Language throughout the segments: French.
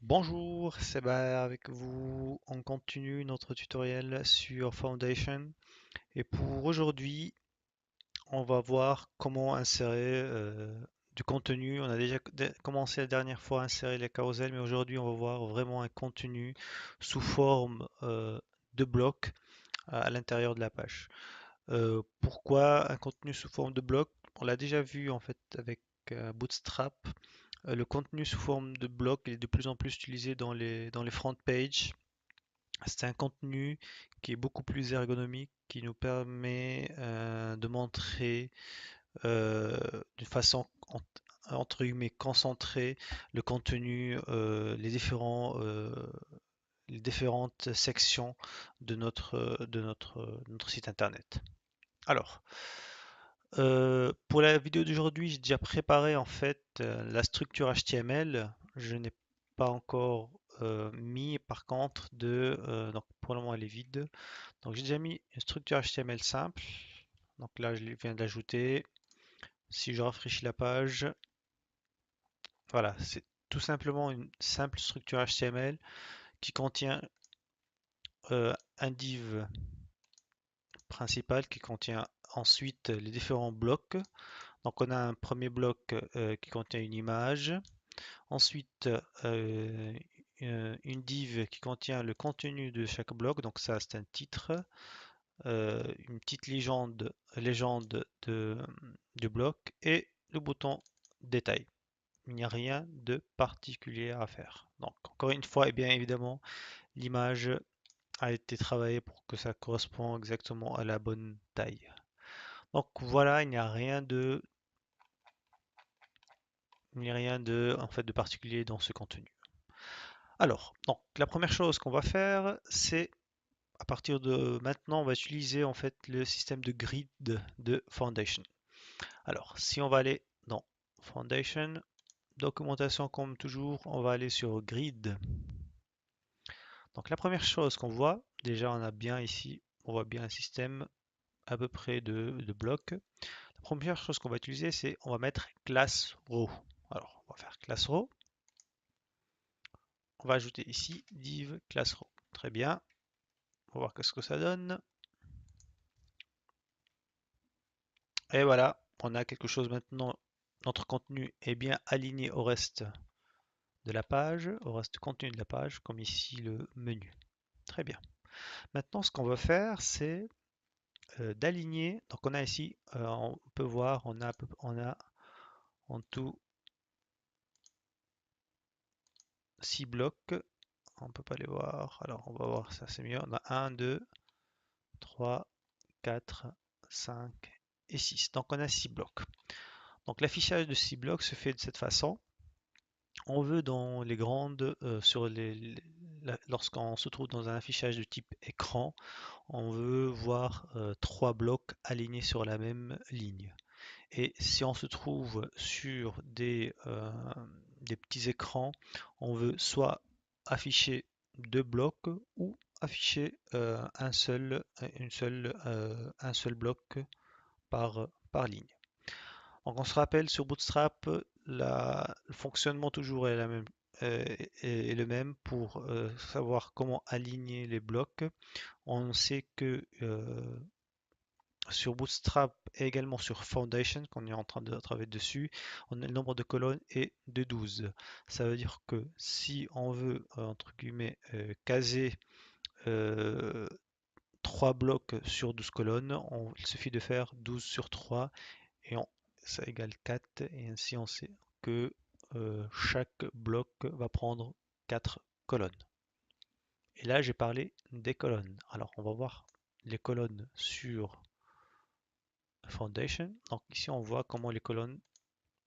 Bonjour, c'est Seba avec vous. On continue notre tutoriel sur Foundation. Et pour aujourd'hui, on va voir comment insérer du contenu. On a déjà commencé la dernière fois à insérer les carousels, mais aujourd'hui, on va voir vraiment un contenu sous forme de bloc à l'intérieur de la page. Pourquoi un contenu sous forme de bloc? On l'a déjà vu en fait avec Bootstrap. Le contenu sous forme de bloc est de plus en plus utilisé dans les front pages. C'est un contenu qui est beaucoup plus ergonomique, qui nous permet de montrer euh, d'une façon entre guillemets concentrée le contenu, les différentes sections de notre site internet. Alors, pour la vidéo d'aujourd'hui, j'ai déjà préparé en fait la structure HTML. Je n'ai pas encore mis par contre donc pour le moment elle est vide. Donc j'ai déjà mis une structure HTML simple. Donc là je viens d'ajouter. Si je rafraîchis la page, voilà, c'est tout simplement une simple structure HTML qui contient un div principal qui contient ensuite les différents blocs. Donc on a un premier bloc qui contient une image, ensuite une div qui contient le contenu de chaque bloc, donc ça c'est un titre, une petite légende de bloc et le bouton détail. Il n'y a rien de particulier à faire. Donc encore une fois, et bien évidemment, l'image a été travaillée pour que ça corresponde exactement à la bonne taille. Donc voilà, il n'y a rien de, en fait, de particulier dans ce contenu. Alors, donc, la première chose qu'on va faire, c'est à partir de maintenant, on va utiliser en fait le système de grid de Foundation. Alors, si on va aller dans Foundation, documentation comme toujours, on va aller sur grid. Donc, la première chose qu'on voit, déjà on a bien ici, on voit bien un système à peu près de blocs. La première chose qu'on va utiliser, c'est on va mettre classe row. Alors, on va faire classe row. On va ajouter ici div class row. Très bien. On va voir qu'est-ce que ça donne. Et voilà, on a quelque chose maintenant. Notre contenu est bien aligné au reste de la page, au reste du contenu de la page, comme ici le menu. Très bien. Maintenant, ce qu'on va faire, c'est d'aligner. Donc, on a ici, on peut voir, on a en tout 6 blocs. On ne peut pas les voir. Alors, on va voir ça, c'est mieux. On a 1, 2, 3, 4, 5 et 6. Donc, on a 6 blocs. Donc l'affichage de 6 blocs se fait de cette façon. On veut dans les grandes, lorsqu'on se trouve dans un affichage de type écran, on veut voir 3 blocs alignés sur la même ligne. Et si on se trouve sur des petits écrans, on veut soit afficher 2 blocs ou afficher un seul bloc par ligne. Donc on se rappelle sur Bootstrap, le fonctionnement toujours est, la même, est le même pour savoir comment aligner les blocs. On sait que sur Bootstrap et également sur Foundation, qu'on est en train de travailler dessus, le nombre de colonnes est de 12. Ça veut dire que si on veut, entre guillemets, caser euh, 3 blocs sur 12 colonnes, il suffit de faire 12 sur 3 et ça égale 4 et ainsi on sait que chaque bloc va prendre 4 colonnes. Et là j'ai parlé des colonnes. Alors on va voir les colonnes sur Foundation. Donc ici on voit comment les colonnes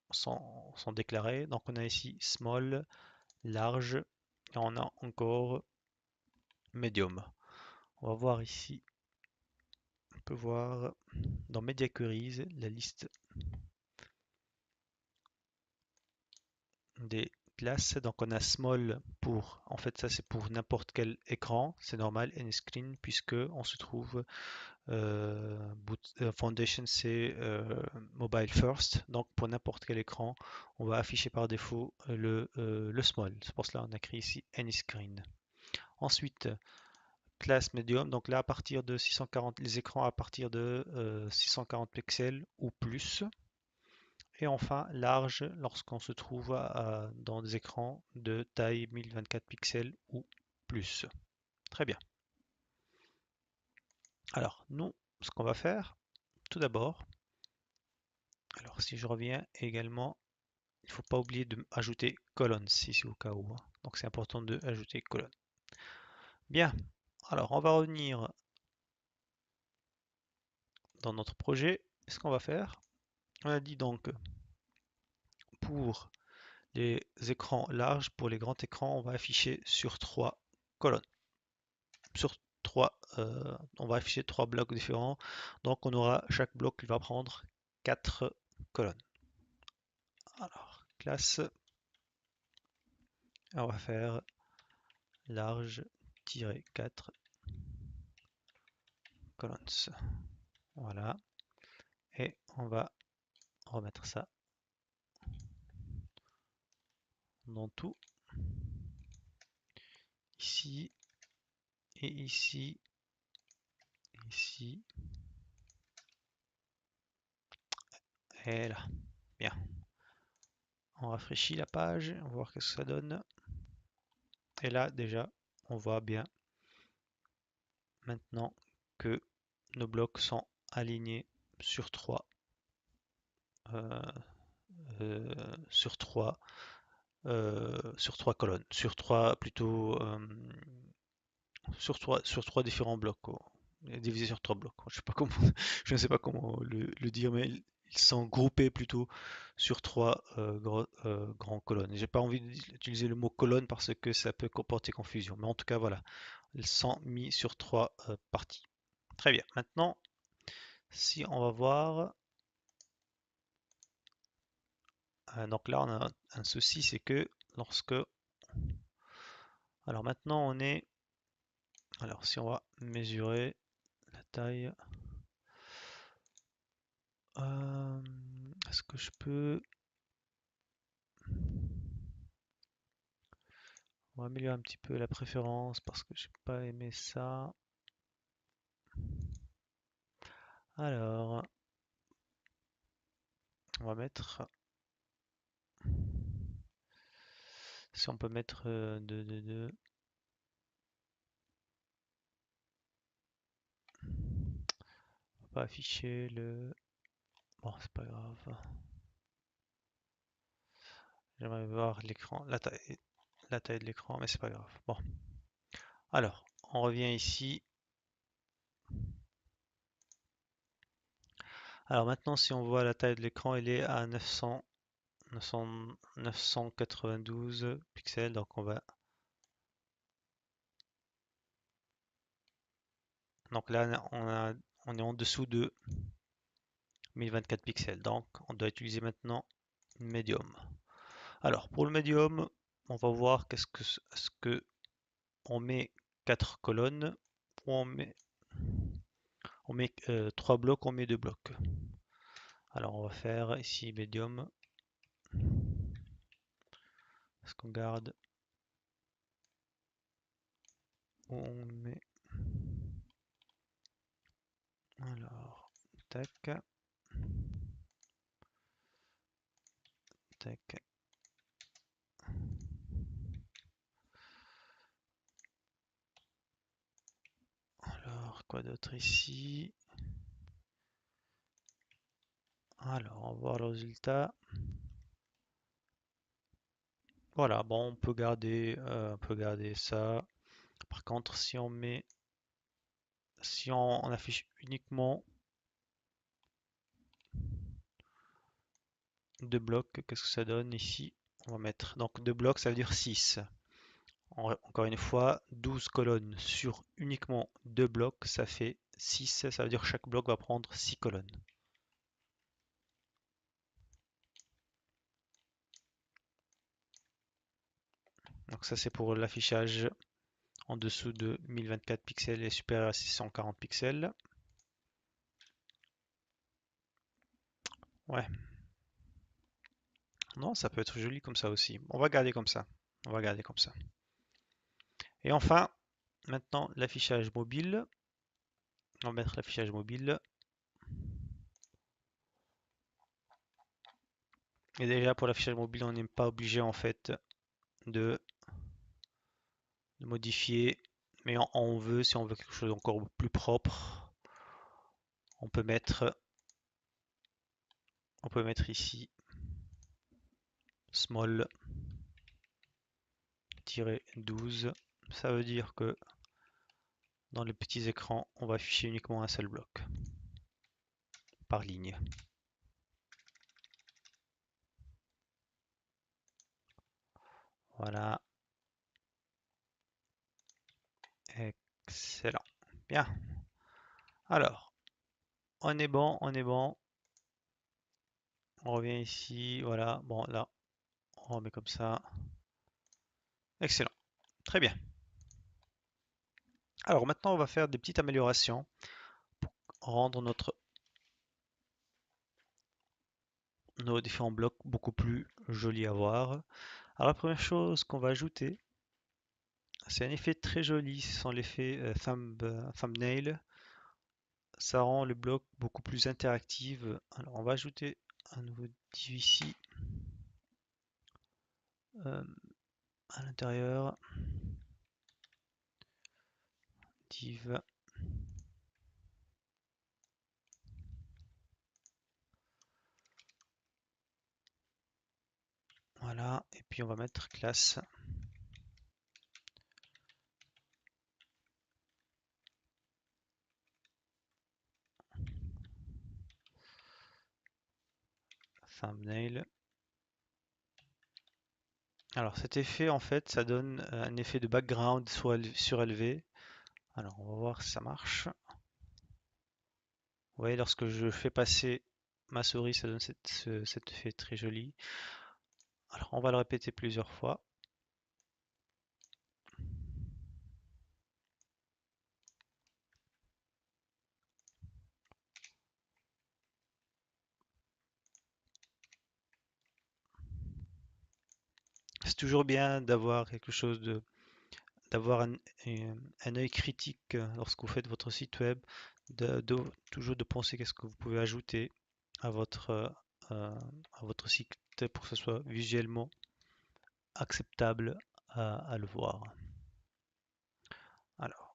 sont déclarées. Donc on a ici small, large et on a encore medium. On va voir ici, on peut voir dans Media Queries la liste des classe. Donc on a small pour, en fait ça c'est pour n'importe quel écran, c'est normal, N-screen, puisque on se trouve Foundation c'est mobile first, donc pour n'importe quel écran, on va afficher par défaut le small. C'est pour cela qu'on a créé ici N-screen. Ensuite, classe medium, donc là à partir de 640, les écrans à partir de 640 pixels ou plus. Et enfin, large lorsqu'on se trouve dans des écrans de taille 1024 pixels ou plus. Très bien. Alors, nous, ce qu'on va faire, tout d'abord, alors si je reviens également, il ne faut pas oublier de ajouter colonnes ici au cas où, hein. Donc c'est important de ajouter colonne. Bien, alors on va revenir dans notre projet. Ce qu'on va faire, on a dit donc pour les écrans larges, pour les grands écrans, on va afficher sur 3 colonnes. Sur 3, on va afficher 3 blocs différents. Donc on aura chaque bloc qui va prendre 4 colonnes. Alors, classe, on va faire large-4 colonnes. Voilà. Et on va remettre ça dans tout. Ici, et ici, ici, et là. Bien. On rafraîchit la page, on va voir ce que ça donne. Et là, déjà, on voit bien maintenant que nos blocs sont alignés sur 3 euh, sur 3 sur 3 colonnes, sur 3 plutôt sur trois différents blocs, quoi. Divisé sur 3 blocs. Je sais pas comment, je ne sais pas comment le dire, mais ils sont groupés plutôt sur 3 grands colonnes. J'ai pas envie d'utiliser le mot colonne parce que ça peut comporter confusion, mais en tout cas voilà, ils sont mis sur 3 parties. Très bien. Maintenant, si on va voir, donc là on a un souci, c'est que lorsque, alors maintenant on est, alors si on va mesurer la taille, euh, est-ce que je peux, on va améliorer un petit peu la préférence parce que j'ai pas aimé ça. Alors, on va mettre, si on peut mettre 2, 2, 2. On va pas afficher le, bon c'est pas grave. J'aimerais voir l'écran, la taille de l'écran, mais c'est pas grave. Bon, alors, on revient ici. Alors maintenant, si on voit la taille de l'écran, elle est à 992 pixels. Donc donc là, on est en dessous de 1024 pixels. Donc, on doit utiliser maintenant Medium. Alors, pour le Medium, on va voir est-ce que on met 4 colonnes ou on met 3 blocs, on met 2 blocs. Alors, on va faire ici Medium. Est-ce qu'on garde ou on met, alors, tac, tac. Alors, quoi d'autre ici? Alors, on va voir le résultat. Voilà, bon, on peut garder ça. Par contre, si on affiche uniquement 2 blocs, qu'est-ce que ça donne ici? On va mettre, donc 2 blocs, ça veut dire 6. Encore une fois, 12 colonnes sur uniquement 2 blocs, ça fait 6. Ça veut dire que chaque bloc va prendre 6 colonnes. Donc ça c'est pour l'affichage en dessous de 1024 pixels et supérieur à 640 pixels. Ouais, non, ça peut être joli comme ça aussi. On va garder comme ça. On va garder comme ça. Et enfin, maintenant l'affichage mobile. On va mettre l'affichage mobile. Et déjà pour l'affichage mobile, on n'est pas obligé en fait de, modifier. Mais on veut, si on veut quelque chose d'encore plus propre, on peut mettre, ici small 12. Ça veut dire que dans les petits écrans, on va afficher uniquement un seul bloc par ligne. Voilà, excellent. Bien. Alors, on est bon, on est bon. On revient ici, voilà. Bon, là, on remet comme ça. Excellent. Très bien. Alors maintenant, on va faire des petites améliorations pour rendre nos différents blocs beaucoup plus jolis à voir. Alors la première chose qu'on va ajouter, c'est un effet très joli, ce sont l'effet thumbnail. Ça rend le bloc beaucoup plus interactif. Alors on va ajouter un nouveau div ici euh, à l'intérieur. Div. Voilà, et puis on va mettre classe thumbnail. Alors cet effet en fait ça donne un effet de background surélevé. Alors on va voir si ça marche. Vous voyez lorsque je fais passer ma souris ça donne cet effet très joli. Alors on va le répéter plusieurs fois. C'est toujours bien d'avoir quelque chose d'avoir un œil critique lorsque vous faites votre site web, toujours de penser qu'est-ce que vous pouvez ajouter à votre site pour que ce soit visuellement acceptable à le voir. Alors,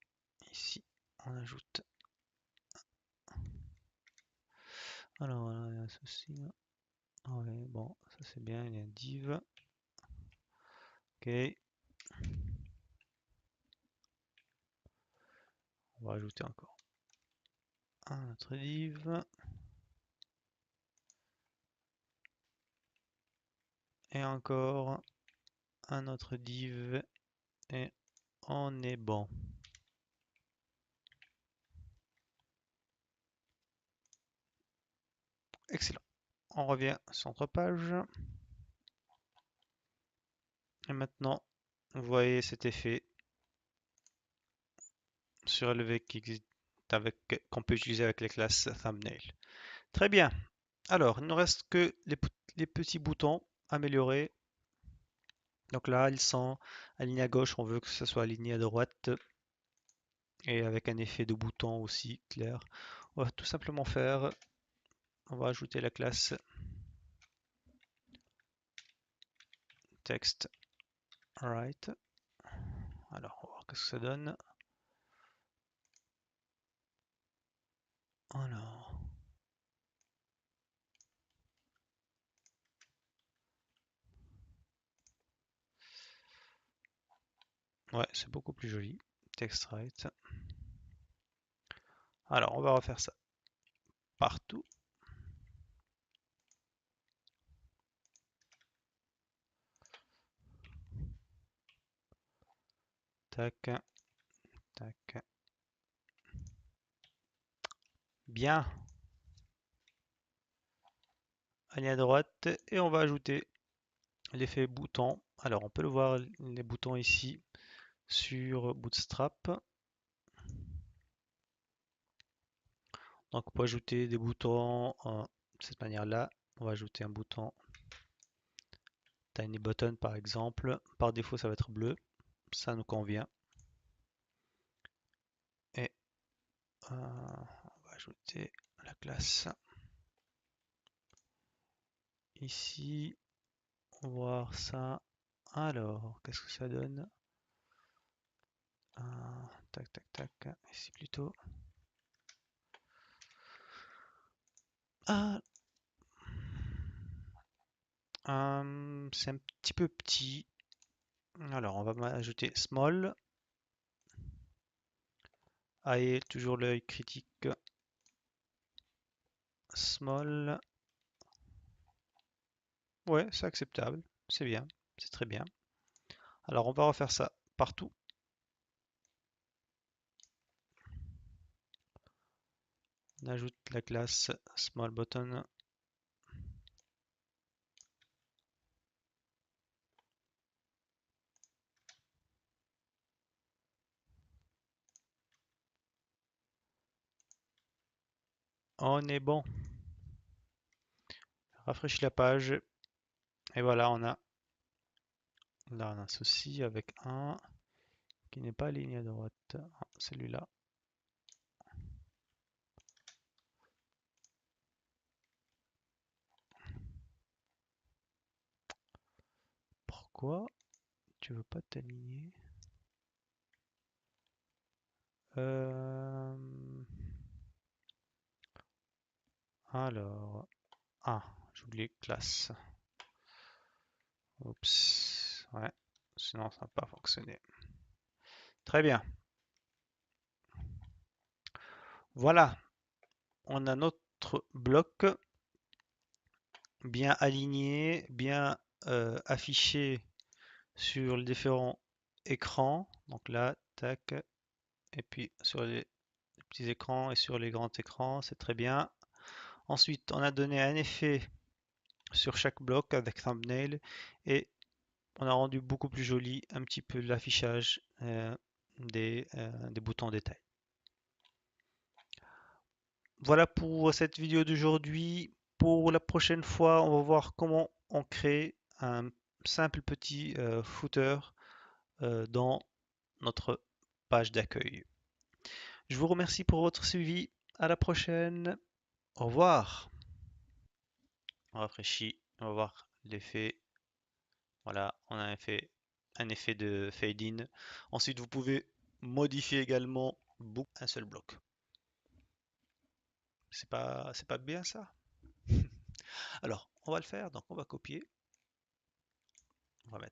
ici, on ajoute. Alors, voilà, il y a ceci. Ouais, bon, ça c'est bien, il y a un div. Ok. On va ajouter encore un autre div. Et encore un autre div. Et on est bon. Excellent. On revient sur notre page. Et maintenant, vous voyez cet effet surélevé qui existe qu'on peut utiliser avec les classes thumbnail. Très bien. Alors, il ne nous reste que les petits boutons améliorés. Donc là, ils sont alignés à gauche, on veut que ce soit aligné à droite et avec un effet de bouton aussi clair. On va tout simplement on va ajouter la classe text right. Alors, on va voir ce que ça donne. Alors, ouais, c'est beaucoup plus joli. Text right. Alors, on va refaire ça partout. Tac, tac. Bien. Aligné à droite et on va ajouter l'effet bouton Alors, on peut le voir les boutons ici sur Bootstrap. Donc, pour ajouter des boutons de cette manière-là, on va ajouter un bouton Tiny Button par exemple. Par défaut, ça va être bleu. Ça nous convient. Et on va ajouter la classe ici. On va voir ça. Alors, qu'est-ce que ça donne? Tac, tac, tac. Ici plutôt. Ah, c'est un petit peu petit. Alors, on va ajouter small. Allez, toujours l'œil critique. Small. Ouais, c'est acceptable. C'est bien. C'est très bien. Alors, on va refaire ça partout. On ajoute la classe small button. On est bon. Rafraîchis la page. Et voilà, là, on a un souci avec un qui n'est pas aligné à droite. Ah, celui-là. Pourquoi tu veux pas t'aligner? Euh, Alors, j'ai oublié classe. Oups, ouais, sinon ça va pas fonctionner. Très bien. Voilà, on a notre bloc bien aligné, bien affiché sur les différents écrans. Donc là, tac, et puis sur les petits écrans et sur les grands écrans, c'est très bien. Ensuite, on a donné un effet sur chaque bloc avec thumbnail et on a rendu beaucoup plus joli un petit peu l'affichage des boutons détail. Voilà pour cette vidéo d'aujourd'hui. Pour la prochaine fois, on va voir comment on crée un simple petit footer dans notre page d'accueil. Je vous remercie pour votre suivi. À la prochaine. Au revoir. On rafraîchit. On va voir l'effet. Voilà, on a un effet de fade-in. Ensuite, vous pouvez modifier également un seul bloc. C'est pas bien ça? Alors, on va le faire. Donc, on va copier. On va mettre